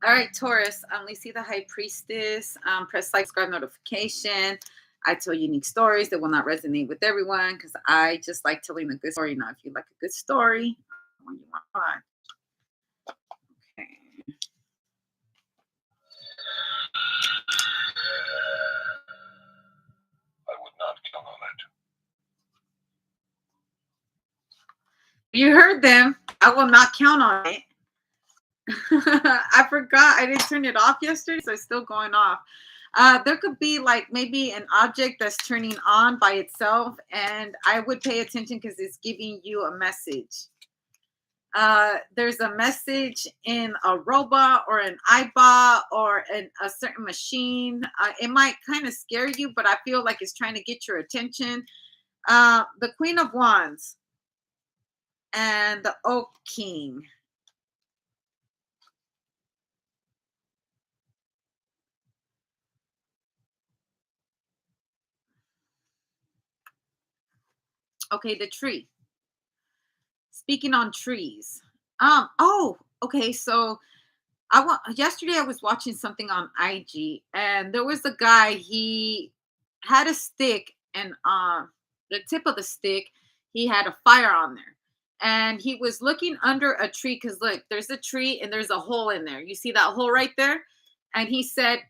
All right, Taurus. We see the High Priestess. Press like, subscribe, notification. I tell unique stories that will not resonate with everyone because I just like telling a good story. Now, if you like a good story, when you want to okay. I would not count on it. You heard them. I will not count on it. I forgot I didn't turn it off yesterday, so it's still going off. There could be like maybe an object that's turning on by itself, and I would pay attention because it's giving you a message. There's a message in a robot or an iBot or a certain machine. It might kind of scare you, but I feel like it's trying to get your attention. The Queen of Wands and the Oak King. Okay, the tree. Speaking on trees. Oh, okay, so I want yesterday I was watching something on IG and there was a guy, he had a stick and the tip of the stick, he had a fire on there. And he was looking under a tree cuz look, there's a tree and there's a hole in there. You see that hole right there? And he said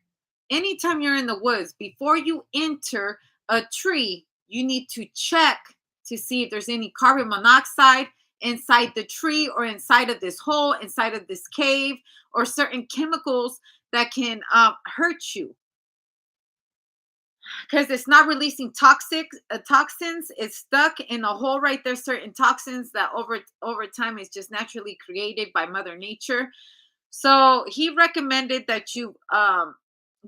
anytime you're in the woods, before you enter a tree, you need to check to see if there's any carbon monoxide inside the tree or inside of this hole, inside of this cave, or certain chemicals that can hurt you because it's not releasing toxins. It's stuck in a hole right there. Certain toxins that over time is just naturally created by Mother Nature. So he recommended that you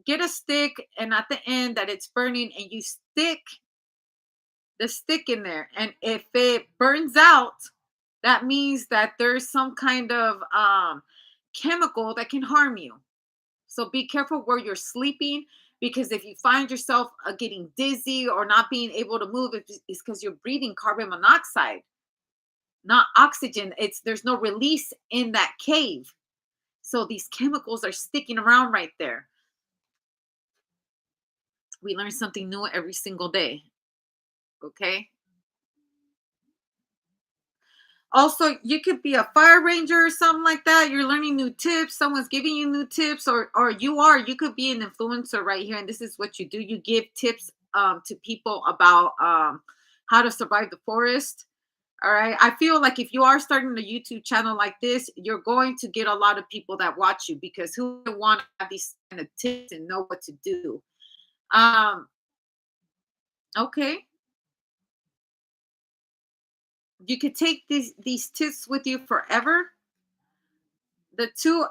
get a stick, and at the end that it's burning, and you stick the stick in there. And if it burns out, that means that there's some kind of chemical that can harm you. So be careful where you're sleeping because if you find yourself getting dizzy or not being able to move, it's because you're breathing carbon monoxide, not oxygen. It's there's no release in that cave. So these chemicals are sticking around right there. We learn something new every single day. Okay. Also, you could be a fire ranger or something like that. You're learning new tips. Someone's giving you new tips, or you could be an influencer right here, and this is what you do. You give tips to people about how to survive the forest. All right. I feel like if you are starting a YouTube channel like this, you're going to get a lot of people that watch you because who would want to have these kind of tips and know what to do? Um, okay. You could take these tips with you forever. The two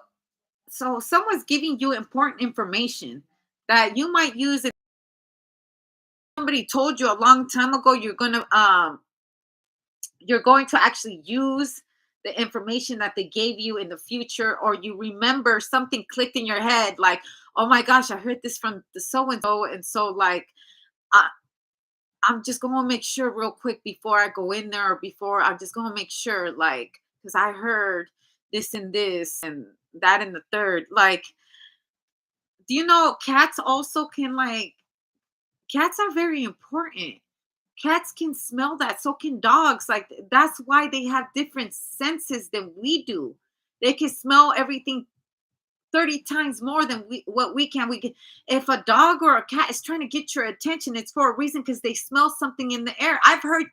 So someone's giving you important information that you might use if somebody told you a long time ago you're going to actually use the information that they gave you in the future, or you remember something clicked in your head like, oh my gosh, I heard this from the so and so, like I, I'm just going to make sure real quick before I go in there, or before I'm just going to make sure, like, because I heard this and this and that and the third, like, do you know cats also can, like, cats are very important. Cats can smell that, so can dogs. Like, that's why they have different senses than we do. They can smell everything 30 times more than what we can. If a dog or a cat is trying to get your attention, it's for a reason because they smell something in the air. I've heard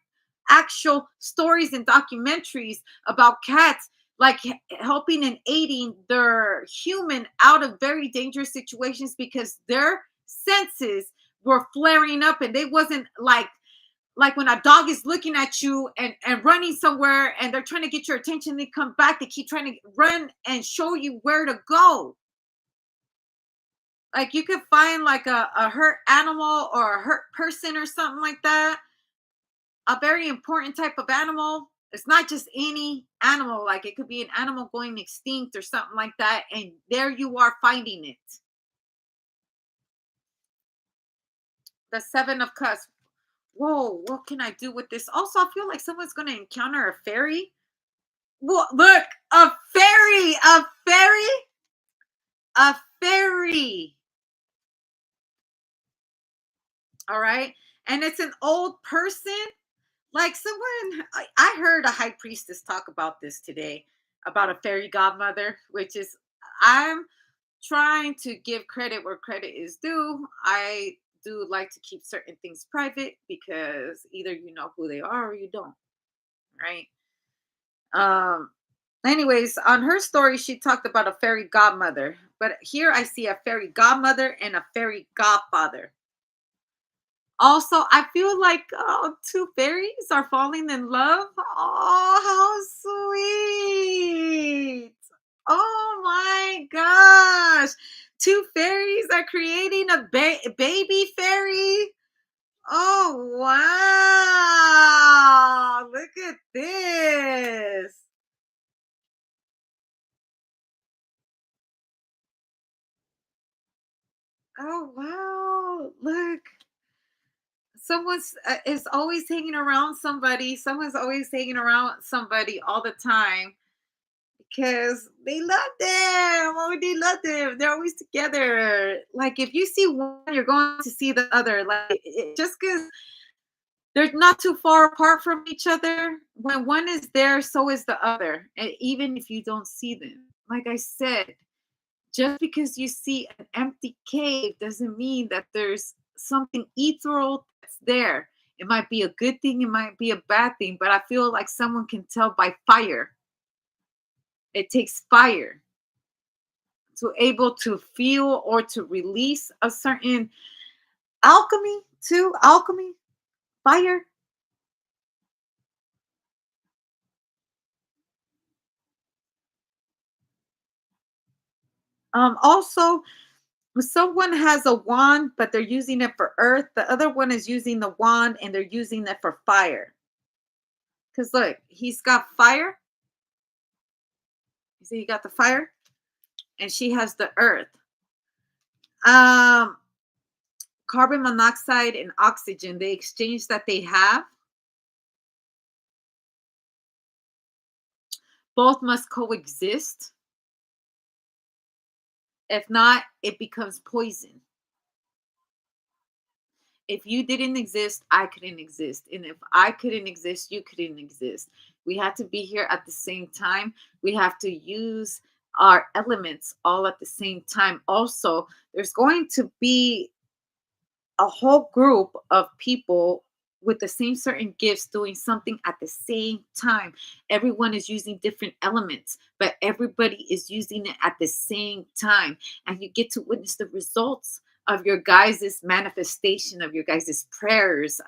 actual stories and documentaries about cats like helping and aiding their human out of very dangerous situations because their senses were flaring up, and they wasn't like when a dog is looking at you and running somewhere and they're trying to get your attention, they come back, they keep trying to run and show you where to go. Like, you could find like a hurt animal or a hurt person or something like that, a very important type of animal. It's not just any animal, like it could be an animal going extinct or something like that, and there you are finding it. The Seven of Cups. Whoa, what can I do with this? Also, I feel like someone's going to encounter a fairy. Well, look, a fairy, a fairy. fairy. All right. And it's an old person. Like someone, I heard a high priestess talk about this today about a fairy godmother, which is, I'm trying to give credit where credit is due. I do like to keep certain things private because either you know who they are or you don't, right? Um, Anyways, on her story, she talked about a fairy godmother, but here I see a fairy godmother and a fairy godfather. Also, I feel like two fairies are falling in love. Oh, how sweet! Oh my gosh, two fairies are creating a baby fairy. Oh wow! Look at this. Oh wow! Look, someone's is always hanging around somebody. Someone's always hanging around somebody all the time because they love them. Oh, they love them. They're always together. Like if you see one, you're going to see the other. Like just because they're not too far apart from each other, when one is there, so is the other. And even if you don't see them, like I said, just because you see an empty cave doesn't mean that there's something ethereal that's there. It might be a good thing, it might be a bad thing, but I feel like someone can tell by fire. It takes fire to able to feel or to release a certain alchemy to alchemy, fire. Also, when someone has a wand, but they're using it for earth, the other one is using the wand and they're using it for fire. Because look, he's got fire. You see, you got the fire, and she has the earth. Um, Carbon monoxide and oxygen, the exchange that they have, both must coexist. If not, it becomes poison. If you didn't exist, I couldn't exist. And if I couldn't exist, you couldn't exist. We have to be here at the same time. We have to use our elements all at the same time. Also, there's going to be a whole group of people with the same certain gifts doing something at the same time. Everyone is using different elements, but everybody is using it at the same time. And you get to witness the results of your guys' manifestation, of your guys' prayers,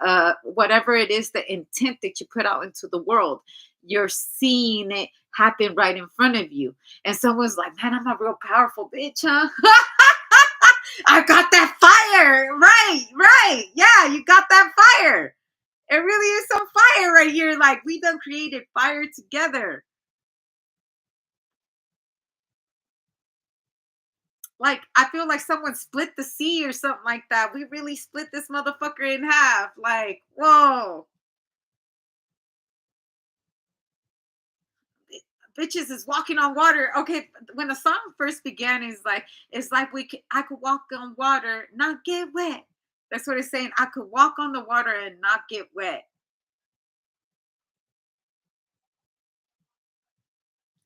whatever it is, the intent that you put out into the world. You're seeing it happen right in front of you. And someone's like, man, I'm a real powerful bitch, huh? I got that fire. Right, right. Yeah, you got that fire. It really is some fire right here. Like we done created fire together. Like I feel like someone split the sea or something like that. We really split this motherfucker in half. Like, whoa. Bitches is walking on water. Okay, when the song first began, it's like I could walk on water, not get wet. That's what it's saying. I could walk on the water and not get wet.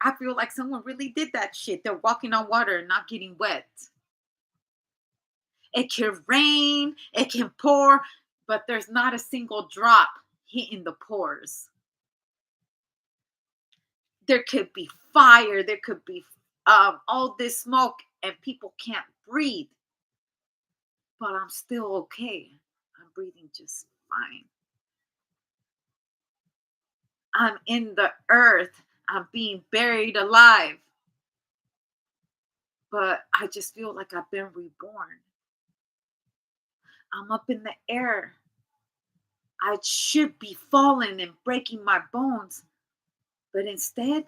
I feel like someone really did that shit. They're walking on water and not getting wet. It can rain, it can pour, but there's not a single drop hitting the pores. There could be fire, there could be all this smoke, and people can't breathe, but I'm still okay. I'm breathing just fine. I'm in the earth, I'm being buried alive, but I just feel like I've been reborn. I'm up in the air. I should be falling and breaking my bones, but instead,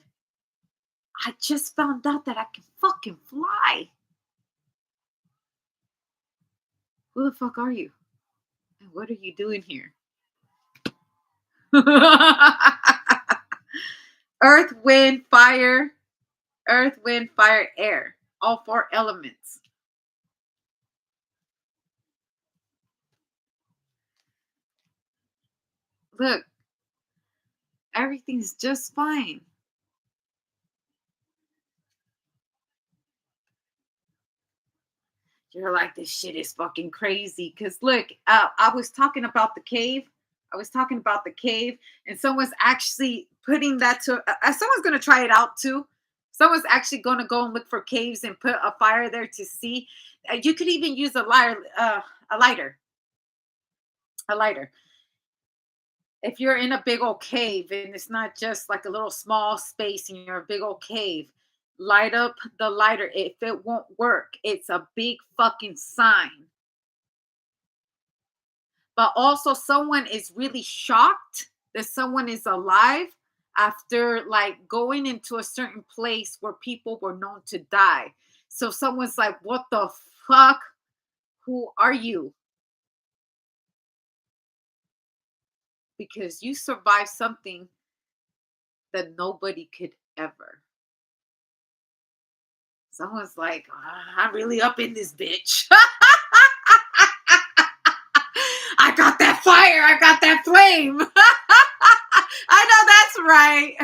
I just found out that I can fucking fly. Who the fuck are you? And what are you doing here? Earth, wind, fire, earth, wind, fire, air. All four elements. Look, everything's just fine. You're like, this shit is fucking crazy. Cause look, I was talking about the cave. I was talking about the cave, and someone's actually putting that to. Someone's gonna try it out too. Someone's actually gonna go and look for caves and put a fire there to see. You could even use a lighter, a lighter. If you're in a big old cave and it's not just like a little small space and you're a big old cave, light up the lighter. If it won't work, it's a big fucking sign. But also, someone is really shocked that someone is alive after like going into a certain place where people were known to die. So someone's like, what the fuck? Who are you? Because you survived something that nobody could ever. Someone's like, I'm really up in this bitch. I got that fire. I got that flame. I know that's right.